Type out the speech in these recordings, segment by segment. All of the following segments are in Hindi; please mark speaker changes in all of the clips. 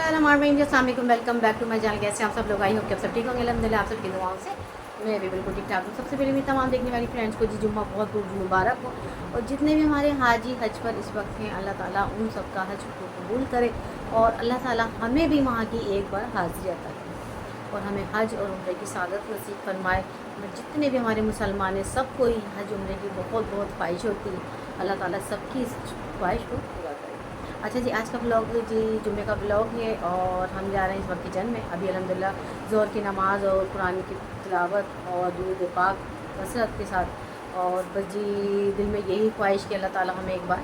Speaker 1: बिस्मिल्लाहिर्रहमानिर्रहीम। Welcome back to my channel. कैसे आप सब लोग? आई होप कि आप सब ठीक होंगे। अल्हम्दुलिल्लाह आप सबकी दुआओं से मैं भी बिल्कुल ठीक ठाक हूँ। सबसे पहले मेरी तमाम देखने वाली फ्रेंड्स को जी जुम्मा बहुत बहुत मुबारक हो। और जितने भी हमारे हाजी हज पर इस वक्त हैं, अल्लाह ताला उन सब का हज को कबूल करे और अल्लाह ताला हमें भी वहाँ की एक बार हाजिरी अता करे और हमें हज और उम्रे की सादत नसीब फरमाए। जितने भी हमारे मुसलमान हैं सबको ही हज उम्रे की बहुत बहुत ख्वाहिश होती है। अल्लाह ताला सबकी इस ख्वाहिश को पूरा करे। अच्छा जी, आज का ब्लॉग जी जुम्मे का ब्लॉग है और हम जा रहे हैं इस वक्त किचन में। अभी अल्हम्दुलिल्लाह ज़ोहर की नमाज़ और कुरान की तिलावत और दूध पाक कसरत के साथ और बस जी दिल में यही ख्वाहिश कि अल्लाह ताला हमें एक बार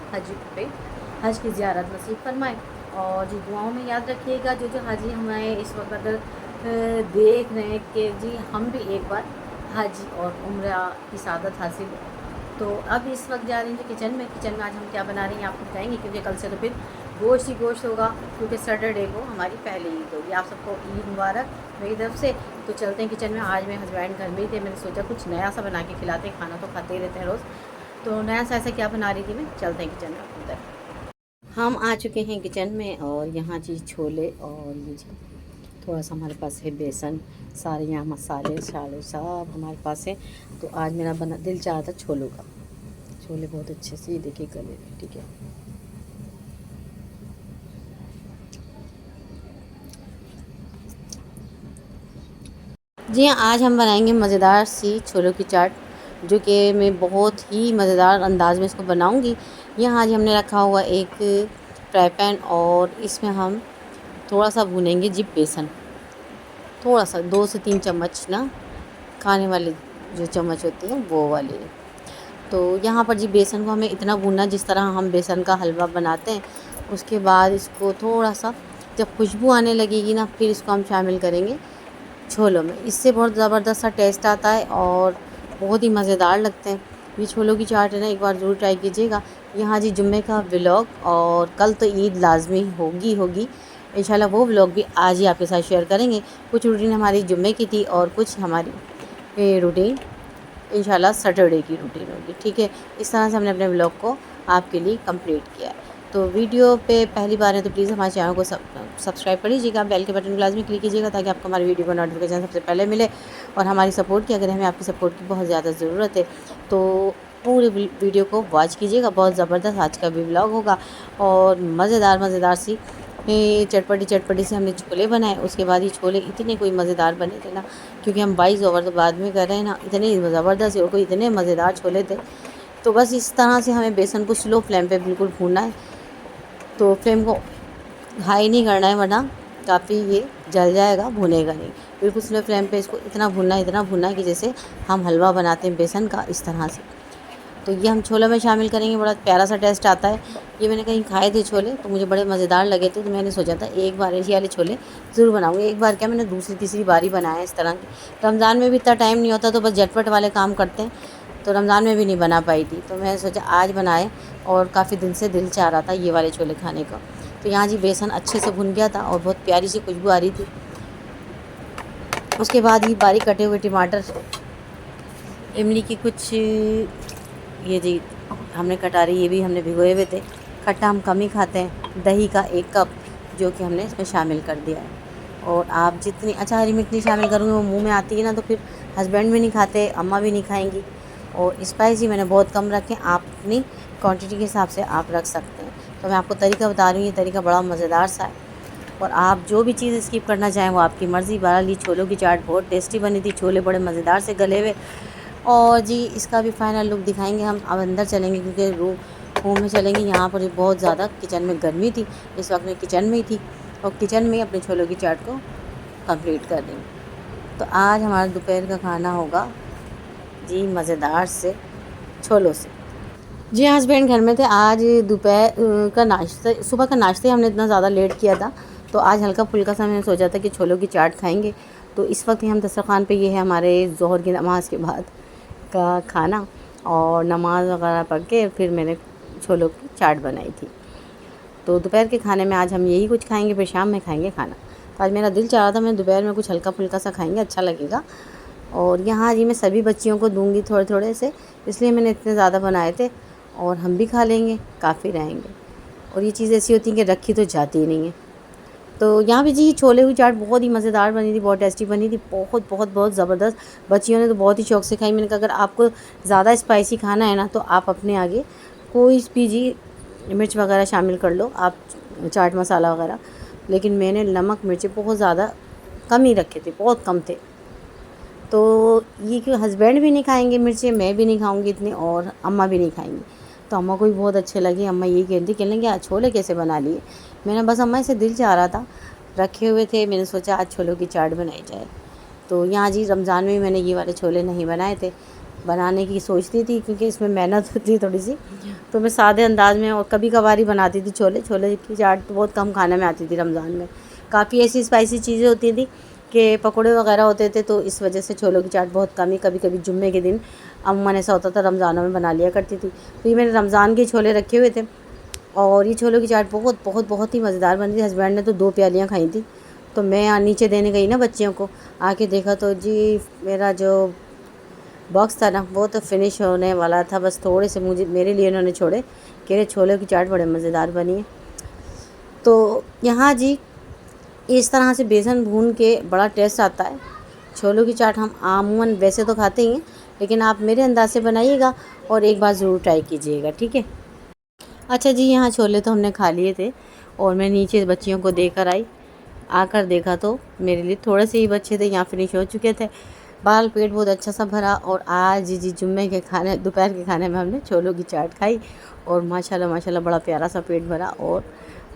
Speaker 1: हज की ज़ियारत नसीब फरमाए। और जी दुआओं में याद रखिएगा जो जो हाजी हमें इस वक्त देख रहे हैं कि जी हम भी एक बार हज और उम्रा की सादत हासिल हो। तो अब इस वक्त जा रहे हैं किचन में आज हम क्या बना रहे हैं आपको बताएंगे, क्योंकि कल से तो फिर गोश्त ही गोश्त होगा, क्योंकि सैटरडे को हमारी पहली ईद होगी। आप सबको ईद मुबारक मेरी तरफ से। तो चलते हैं किचन में। आज मेरे हस्बैंड घर में ही थे, मैंने सोचा कुछ नया सा बना के खिलाते हैं, खाना तो खाते ही रहते हैं रोज़। तो नया सा ऐसा क्या बना रही थी मैं, चलते हैं किचन में अंदर। हम आ चुके हैं किचन में और यहाँ चीज़ छोले और ये जी थोड़ा सा हमारे पास है बेसन, सारे यहाँ मसाले शाले सब हमारे पास है। तो आज मेरा दिल चाह रहा था छोलों का। छोले बहुत अच्छे से ये देखिए गले, ठीक है। जी हाँ, आज हम बनाएंगे मज़ेदार सी छोलों की चाट, जो कि मैं बहुत ही मज़ेदार अंदाज में इसको बनाऊंगी। यहाँ आज हमने रखा हुआ एक फ्राई पैन और इसमें हम थोड़ा सा भूनेंगे जी बेसन, थोड़ा सा 2 से 3 चम्मच ना, खाने वाले जो चम्मच होती है वो वाले। तो यहाँ पर जी बेसन को हमें इतना भूनना जिस तरह हम बेसन का हलवा बनाते हैं। उसके बाद इसको थोड़ा सा जब खुशबू आने लगेगी ना, फिर इसको हम शामिल करेंगे छोलों में। इससे बहुत ज़बरदस्त सा टेस्ट आता है और बहुत ही मज़ेदार लगते हैं। ये छोलों की चाट है ना, एक बार ज़रूर ट्राई कीजिएगा। यहाँ जी जुम्मे का व्लॉग और कल तो ईद लाजमी होगी इंशाल्लाह, वो व्लॉग भी आज ही आपके साथ शेयर करेंगे। कुछ रूटीन हमारी जुम्मे की थी और कुछ हमारी रूटीन इंशाल्लाह सैटरडे की रूटीन होगी, ठीक है। इस तरह से हमने अपने व्लॉग को आपके लिए कंप्लीट किया है। तो वीडियो पे पहली बार है तो प्लीज़ हमारे चैनल को सब्सक्राइब कर लीजिएगा, बेल के बटन को लाजमी क्लिक कीजिएगा ताकि आपको हमारी वीडियो का नोटिफिकेशन सबसे पहले मिले। और हमारी सपोर्ट की, अगर हमें आपकी सपोर्ट की बहुत ज़्यादा ज़रूरत है तो पूरे वीडियो को वॉच कीजिएगा। बहुत ज़बरदस्त आज का भी व्लॉग होगा और मज़ेदार सी चटपटी से हमने छोले बनाए। उसके बाद ये छोले इतने कोई मज़ेदार बने थे ना, क्योंकि हम 22 ओवर तो बाद में कर रहे हैं ना, इतने ज़बरदस्त और कोई इतने मज़ेदार छोले थे। तो बस इस तरह से हमें बेसन को स्लो फ्लेम पे बिल्कुल भूनना है। तो फ्लेम को हाई नहीं करना है, वरना काफ़ी ये जल जाएगा, भुनेगा नहीं। बिल्कुल स्लो फ्लेम पे इसको इतना भुनना है कि जैसे हम हलवा बनाते हैं बेसन का, इस तरह से। तो ये हम छोलों में शामिल करेंगे, बड़ा प्यारा सा टेस्ट आता है। ये मैंने कहीं खाए थे छोले तो मुझे बड़े मज़ेदार लगे थे, तो मैंने सोचा था एक बार ऐसे वाले छोले ज़रूर बनाऊँगी। एक बार क्या, मैंने दूसरी तीसरी बार ही बनाया इस तरह के। रमज़ान में भी इतना टाइम नहीं होता तो बस झटपट वाले काम करते हैं, तो रमज़ान में भी नहीं बना पाई थी। तो मैंने सोचा आज बनाए और काफ़ी दिन से दिल चाह रहा था ये वाले छोले खाने का। तो यहाँ जी बेसन अच्छे से भुन गया था और बहुत प्यारी सी खुशबू आ रही थी। उसके बाद ये बारीक कटे हुए टमाटर, इमली की कुछ ये जी हमने कटारी, ये भी हमने भिगोए हुए थे। खट्टा हम कम ही खाते हैं। दही का 1 कप जो कि हमने इसमें शामिल कर दिया है। और आप जितनी हरी मिर्च नहीं शामिल करूँगी वो मुंह में आती है ना, तो फिर हस्बैंड भी नहीं खाते, अम्मा भी नहीं खाएंगी। और स्पाइसी मैंने बहुत कम रखे, आप अपनी क्वांटिटी के हिसाब से आप रख सकते हैं। तो मैं आपको तरीका बता रही हूँ, ये तरीका बड़ा मज़ेदार सा है और आप जो भी चीज़ स्किप करना चाहें वो आपकी मर्ज़ी। बहरहाल ये छोलों की चाट बहुत टेस्टी बनी थी, छोले बड़े मज़ेदार से गले हुए। और जी इसका भी फाइनल लुक दिखाएंगे हम। अब अंदर चलेंगे क्योंकि रूम में चलेंगे। यहाँ पर बहुत ज़्यादा किचन में गर्मी थी, इस वक्त मैं किचन में ही थी और किचन में ही अपने छोलों की चाट को कंप्लीट कर देंगे। तो आज हमारा दोपहर का खाना होगा जी मज़ेदार से छोलों से। जी हस्बैंड घर में थे। आज दोपहर का नाश्ता, सुबह का नाश्ते हमने इतना ज़्यादा लेट किया था, तो आज हल्का फुल्का सा मैंने सोचा था कि छोलों की चाट खाएंगे। तो इस वक्त हम दस्तरखान पे, ये है हमारे ज़ोहर की नमाज़ के बाद का खाना और नमाज वगैरह पढ़ के फिर मैंने छोलों की चाट बनाई थी। तो दोपहर के खाने में आज हम यही कुछ खाएंगे, फिर शाम में खाएंगे खाना। तो आज मेरा दिल चाह रहा था मैं दोपहर में कुछ हल्का फुल्का सा खाएंगे, अच्छा लगेगा। और यहाँ जी मैं सभी बच्चियों को दूंगी थोड़े थोड़े से, इसलिए मैंने इतने ज़्यादा बनाए थे और हम भी खा लेंगे, काफ़ी रहेंगे। और ये चीज़ ऐसी होती है कि रखी तो जाती नहीं है, तो यहाँ पे जी छोले की चाट बहुत ही मज़ेदार बनी थी, बहुत टेस्टी बनी थी, बहुत बहुत बहुत ज़बरदस्त। बच्चियों ने तो बहुत ही शौक़ से खाई। मैंने कहा अगर आपको ज़्यादा स्पाइसी खाना है ना तो आप अपने आगे कोई भी जी मिर्च वगैरह शामिल कर लो, आप चाट मसाला वगैरह, लेकिन मैंने नमक मिर्चें बहुत ज़्यादा कम ही रखे थे, बहुत कम थे। तो ये क्यों हस्बैंड भी नहीं खाएंगे मिर्चें, मैं भी नहीं खाऊंगी इतनी, और अम्मा भी नहीं खाएंगी। तो अम्मा को भी बहुत अच्छे लगे। अम्मा ये कहने लगी आज छोले कैसे बना लिए। मैंने बस अम्मा से दिल चाह रहा था, रखे हुए थे, मैंने सोचा आज छोलों की चाट बनाई जाए। तो यहाँ जी रमज़ान में मैंने ये वाले छोले नहीं बनाए थे, बनाने की सोचती थी क्योंकि इसमें मेहनत होती है थोड़ी सी, तो मैं सादे अंदाज में और कभी कभार ही बनाती थी। छोले की चाट बहुत कम खाने में आती थी रमज़ान में। काफ़ी ऐसी स्पाइसी चीज़ें होती थी कि पकौड़े वगैरह होते थे, तो इस वजह से छोलों की चाट बहुत कम ही, कभी कभी जुम्मे के दिन अम्मा ने ऐसा होता था रमज़ानों में बना लिया करती थी। तो ये मैंने रमज़ान के छोले रखे हुए थे और ये छोलों की चाट बहुत बहुत बहुत ही मज़ेदार बनी थी। हस्बैंड ने तो 2 प्यालियाँ खाई थी। तो मैं यहाँ नीचे देने गई ना बच्चियों को, आके देखा तो जी मेरा जो बॉक्स था ना वो तो फिनिश होने वाला था, बस थोड़े से मुझे मेरे लिए उन्होंने छोड़े, कह रहे छोले की चाट बड़े मज़ेदार बनी है। तो यहाँ जी इस तरह से बेसन भून के बड़ा टेस्ट आता है। छोलों की चाट हम आमूमन वैसे तो खाते ही हैं, लेकिन आप मेरे अंदाज से बनाइएगा और एक बार ज़रूर ट्राई कीजिएगा, ठीक है। अच्छा जी, यहाँ छोले तो हमने खा लिए थे और मैं नीचे बच्चियों को देकर आई। आकर देखा तो मेरे लिए थोड़े से ही बच्चे थे, यहाँ फिनिश हो चुके थे। बाल पेट बहुत अच्छा सा भरा और आज जी जुम्मे के खाने, दोपहर के खाने में हमने छोलों की चाट खाई और माशाल्लाह माशाल्लाह बड़ा प्यारा सा पेट भरा और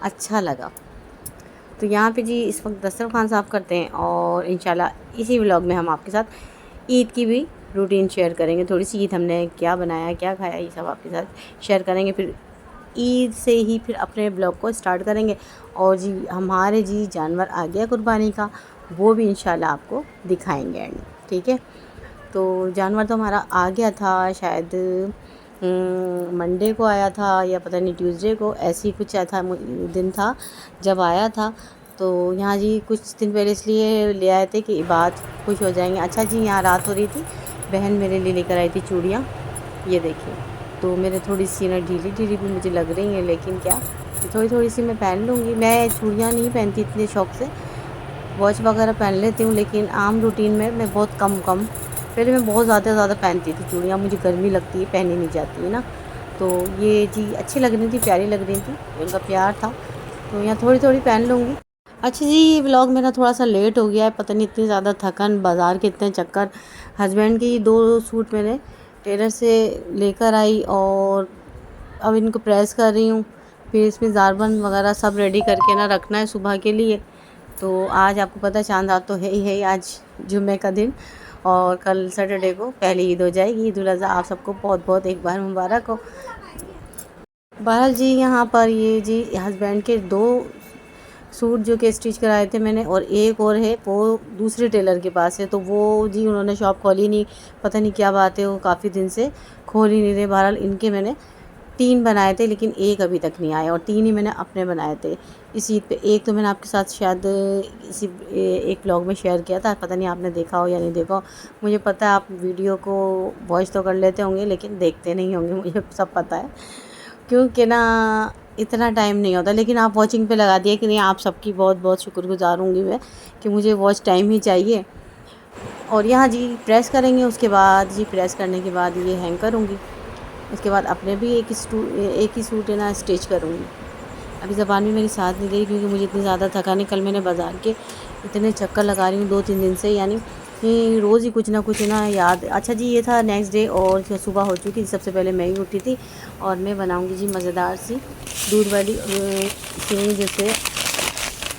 Speaker 1: अच्छा लगा। तो यहाँ पे जी इस वक्त दस्तरखान साफ़ करते हैं और इंशाल्लाह इसी व्लॉग में हम आपके साथ ईद की भी रूटीन शेयर करेंगे। थोड़ी सी ईद हमने क्या बनाया, क्या खाया, ये सब आपके साथ शेयर करेंगे। फिर ईद से ही फिर अपने ब्लॉग को स्टार्ट करेंगे। और जी हमारे जी जानवर आ गया कुर्बानी का, वो भी इंशाल्लाह आपको दिखाएंगे एंड, ठीक है। तो जानवर तो हमारा आ गया था, शायद मंडे को आया था या पता नहीं ट्यूसडे को, ऐसी कुछ था दिन था जब आया था। तो यहाँ जी कुछ दिन पहले इसलिए ले आए थे कि बात खुश हो जाएंगे। अच्छा जी, यहाँ रात हो रही थी, बहन मेरे लिए लेकर आई थी चूड़ियाँ, ये देखिए। तो मेरे थोड़ी सी ना ढीली ढीली भी मुझे लग रही हैं, लेकिन क्या थोड़ी थोड़ी सी मैं पहन लूँगी। मैं चूड़ियाँ नहीं पहनती इतने शौक़ से, वॉच वगैरह पहन लेती हूँ, लेकिन आम रूटीन में मैं बहुत कम पहले मैं बहुत ज़्यादा पहनती थी चूड़ियाँ, मुझे गर्मी लगती है, पहनी नहीं जाती है ना। तो ये जी अच्छी लग रही थी, प्यारी लग रही थी, उनका प्यार था, तो यहाँ थोड़ी थोड़ी पहन लूँगी। अच्छा जी, ये व्लॉग मेरा थोड़ा सा लेट हो गया है, पता नहीं इतनी ज़्यादा थकन, बाज़ार के इतने चक्कर। हस्बैंड की 2 सूट मैंने टेलर से लेकर आई और अब इनको प्रेस कर रही हूँ। फिर इसमें ज़ारबन वगैरह सब रेडी करके ना रखना है सुबह के लिए। तो आज आपको पता है चाँद रात तो है ही, आज जुम्मे का दिन और कल सैटरडे को पहली ईद हो जाएगी, ईद उल अज़हा। आप सबको बहुत बहुत एक बार मुबारक हो। बहरहाल जी यहाँ पर ये जी हस्बैंड के 2 सूट जो कि स्टिच कराए थे मैंने, और एक और है वो दूसरे टेलर के पास है, तो वो जी उन्होंने शॉप खोली नहीं, पता नहीं क्या बात है, वो काफ़ी दिन से खोल ही नहीं रहे। बहरहाल इनके मैंने 3 बनाए थे, लेकिन एक अभी तक नहीं आया और 3 ही मैंने अपने बनाए थे इस ईद पे। एक तो मैंने आपके साथ शायद इसी एक व्लॉग में शेयर किया था, पता नहीं आपने देखा हो या नहीं देखा हो। मुझे पता है आप वीडियो को वॉच तो कर लेते होंगे, लेकिन देखते नहीं होंगे, मुझे सब पता है, क्योंकि ना इतना टाइम नहीं होता। लेकिन आप वॉचिंग पे लगा दिया कि नहीं, आप सबकी बहुत बहुत शुक्रगुजार हूँगी मैं कि मुझे वॉच टाइम ही चाहिए। और यहाँ जी प्रेस करेंगे, उसके बाद जी प्रेस करने के बाद ये हैंग करूँगी, उसके बाद अपने भी एक ही सूट है ना स्टिच करूँगी। अभी ज़बान भी मेरी साथ नहीं गई क्योंकि मुझे इतनी ज़्यादा थकान है। कल मैंने बाज़ार के इतने चक्कर लगा रही हूँ 2-3 दिन से, यानी रोज़ ही कुछ ना याद। अच्छा जी, ये था नेक्स्ट डे और सुबह हो चुकी थी। सबसे पहले मैं ही उठी थी और मैं बनाऊँगी जी मज़ेदार सी दूध वाली सेवई, जैसे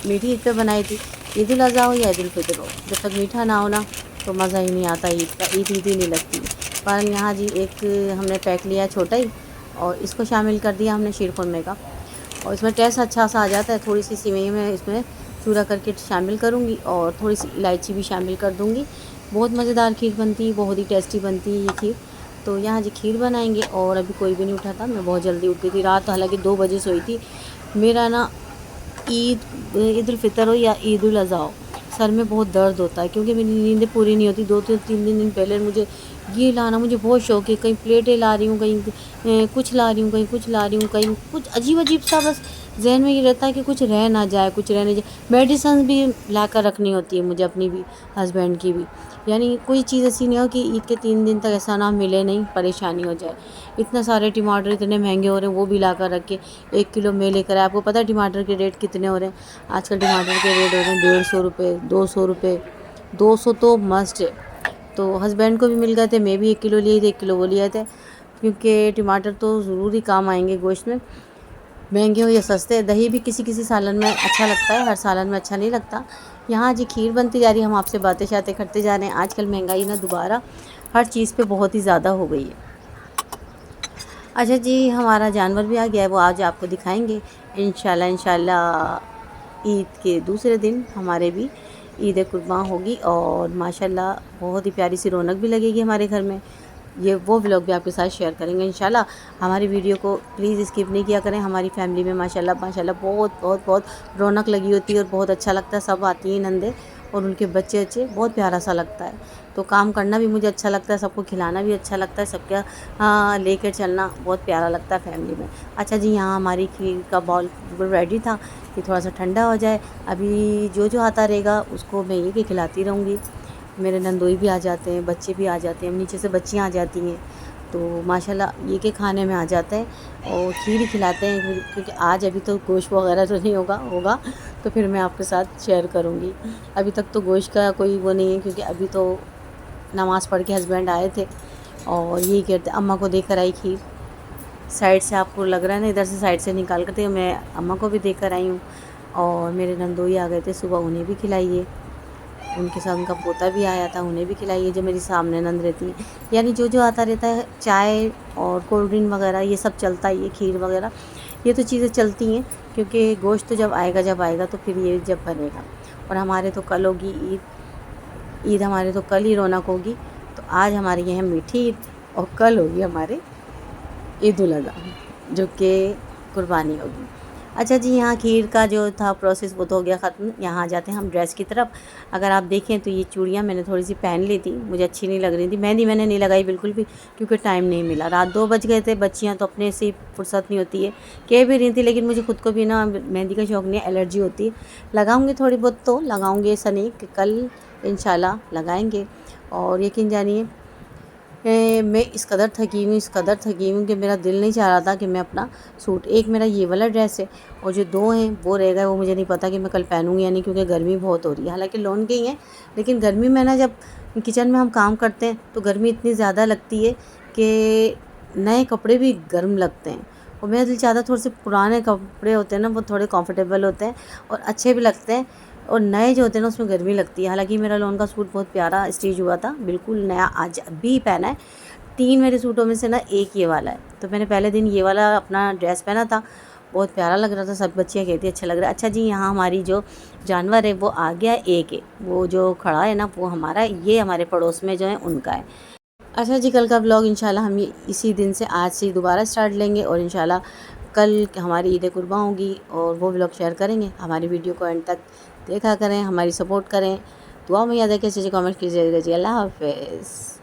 Speaker 1: मीठी ईद पर बनाई थी। ईद उल अज़हा हो या ईद उल फितर हो, जब तक मीठा ना हो ना तो मज़ा ही नहीं आता ईद का, ईद ही नहीं लगती। पर यहाँ जी एक हमने पैक लिया छोटा ही और इसको शामिल कर दिया हमने शीर खुरमे का, और इसमें टेस्ट अच्छा सा आ जाता है। थोड़ी सी सेवई में इसमें चूरा करके शामिल करूँगी और थोड़ी सी इलायची भी शामिल कर दूँगी। बहुत मज़ेदार खीर बनती है, बहुत ही टेस्टी बनती है ये खीर। तो यहाँ जी खीर बनाएंगे और अभी कोई भी नहीं उठा था, मैं बहुत जल्दी उठ गई थी। रात हालांकि 2 बजे सोई थी। मेरा ना ईद उल फितर हो या ईद उल अज़हा हो, सर में बहुत दर्द होता है क्योंकि मेरी नींदें पूरी नहीं होती। 2-3 दिन पहले मुझे ये लाना मुझे बहुत शौक है। कहीं प्लेटें ला रही हूँ, कहीं कुछ ला रही हूँ, कहीं कुछ ला रही हूँ, कहीं कुछ अजीब-अजीब सा बस ज़हन में ये रहता है कि कुछ रह ना जाए, कुछ रह ना जाए। मेडिसिन्स भी लाकर रखनी होती है मुझे, अपनी भी, हस्बैंड की भी। यानी कोई चीज़ ऐसी नहीं हो कि ईद के 3 दिन तक ऐसा ना मिले नहीं, परेशानी हो जाए। इतना सारे टमाटर इतने महँगे हो रहे हैं, वो भी लाकर रखे। 1 किलो मैं लेकर आया। आपको पता है टमाटर के रेट कितने हो रहे हैं? आजकल टमाटर के रेट हो रहे हैं ₹150, ₹200, 200 तो मस्ट है। तो हस्बैंड को भी मिल गए थे, मैं भी 1 किलो लिए थे, 1 किलो वो लिए थे, क्योंकि टमाटर तो ज़रूर ही काम आएंगे गोश्त में, महंगे हो या सस्ते। दही भी किसी किसी सालन में अच्छा लगता है, हर सालन में अच्छा नहीं लगता। यहाँ जी खीर बनती जा रही है, हम आपसे बातें शातें करते जा रहे हैं। आजकल महंगाई ना दोबारा हर चीज़ पे बहुत ही ज़्यादा हो गई है। अच्छा जी, हमारा जानवर भी आ गया है, वो आज आपको दिखाएंगे इंशाल्लाह। ईद के दूसरे दिन हमारे भी ईद कुर्बान होगी और माशाल्लाह बहुत ही प्यारी सी रौनक भी लगेगी हमारे घर में। ये वो व्लॉग भी आपके साथ शेयर करेंगे इंशाल्लाह। हमारी वीडियो को प्लीज़ स्किप नहीं किया करें। हमारी फैमिली में माशाल्लाह माशाल्लाह बहुत बहुत बहुत रौनक लगी होती है और बहुत अच्छा लगता है। सब आती हैं नंदे और उनके बच्चे अच्छे, बहुत प्यारा सा लगता है। तो काम करना भी मुझे अच्छा लगता है, सबको खिलाना भी अच्छा लगता है, सबका लेकर चलना बहुत प्यारा लगता है फैमिली में। अच्छा जी, यहाँ हमारी खीर का बाउल बिल्कुल रेडी था कि थोड़ा सा ठंडा हो जाए। अभी जो जो आता रहेगा उसको मैं ये कि खिलाती रहूँगी। मेरे नंदोई भी आ जाते हैं, बच्चे भी आ जाते हैं, नीचे से बच्चियाँ आ जाती हैं, तो माशाल्लाह ये के खाने में आ जाते हैं और खीर ही खिलाते हैं। क्योंकि आज अभी तो गोश्त वगैरह तो नहीं होगा तो फिर मैं आपके साथ शेयर करूँगी। अभी तक तो गोश्त का कोई वो नहीं है, क्योंकि अभी तो नमाज़ पढ़ के हस्बैंड आए थे और यही कहते अम्मा को देकर आई खीर। साइड से आपको लग रहा है ना, इधर से साइड से निकाल कर थे, मैं अम्मा को भी देकर आई हूँ। और मेरे नंदोई आ गए थे सुबह, उन्हें भी खिलाइए। उनके साथ उनका पोता भी आया था, उन्हें भी खिलाइए, जो मेरी सामने नंद रहती है। यानी जो जो आता रहता है, चाय और कोल्ड ड्रिंक वगैरह ये सब चलता ही है, खीर वगैरह ये तो चीज़ें चलती हैं। क्योंकि गोश्त तो जब आएगा तो फिर ये जब बनेगा। और हमारे तो कल होगी ईद हमारे तो कल ही रौनक होगी। तो आज हमारे यहाँ मीठी ईद और कल होगी हमारे ईद उल अज़हा, जो कि कुर्बानी होगी। अच्छा जी, यहाँ खीर का जो था प्रोसेस वो तो हो गया ख़त्म। यहाँ आ जाते हैं हम ड्रेस की तरफ। अगर आप देखें तो ये चूड़ियाँ मैंने थोड़ी सी पहन ली थी, मुझे अच्छी नहीं लग रही थी। मेहंदी मैंने नहीं लगाई बिल्कुल भी, क्योंकि टाइम नहीं मिला। रात 2 बज गए थे, बच्चियाँ तो अपने से फुर्सत नहीं होती है, कह भी रही थी, लेकिन मुझे खुद को भी ना मेहंदी का शौक़ नहीं है, एलर्जी होती है। लगाऊँगी थोड़ी बहुत तो लगाऊँगी, ऐसा नहीं कि कल इंशाल्लाह लगाएँगे। और यकीन जानिए मैं इस कदर थकी हूँ कि मेरा दिल नहीं चाह रहा था कि मैं अपना सूट, एक मेरा ये वाला ड्रेस है और जो 2 हैं वो रह गए, वो मुझे नहीं पता कि मैं कल पहनूँगी या नहीं, क्योंकि गर्मी बहुत हो रही है। हालांकि लॉन के ही हैं, लेकिन गर्मी में ना जब किचन में हम काम करते हैं तो गर्मी इतनी ज़्यादा लगती है कि नए कपड़े भी गर्म लगते हैं। और मेरा दिल चाहता है थोड़े से पुराने कपड़े होते हैं ना, वो थोड़े कंफर्टेबल होते हैं और अच्छे भी लगते हैं, और नए जो होते हैं ना उसमें गर्मी लगती है। हालांकि मेरा लॉन का सूट बहुत प्यारा स्टिच हुआ था, बिल्कुल नया, आज अभी पहना है। 3 मेरे सूटों में से ना एक ये वाला है। तो मैंने पहले दिन ये वाला अपना ड्रेस पहना था, बहुत प्यारा लग रहा था, सब बच्चियाँ कहती अच्छा लग रहा है। अच्छा जी, यहाँ हमारी जो जानवर है वो आ गया, एक है वो जो खड़ा है ना, वो हमारा, ये हमारे पड़ोस में जो है उनका है। अच्छा जी, कल का व्लॉग इंशाल्लाह हम इसी दिन से, आज से दोबारा स्टार्ट लेंगे और इंशाल्लाह कल हमारी ईद कुर्बान होगी और वो व्लॉग शेयर करेंगे। हमारी वीडियो को एंड तक देखा करें, हमारी सपोर्ट करें, दुआ में याद रखें, कमेंट कीजिएगा जी। अल्लाह हाफ़िज़।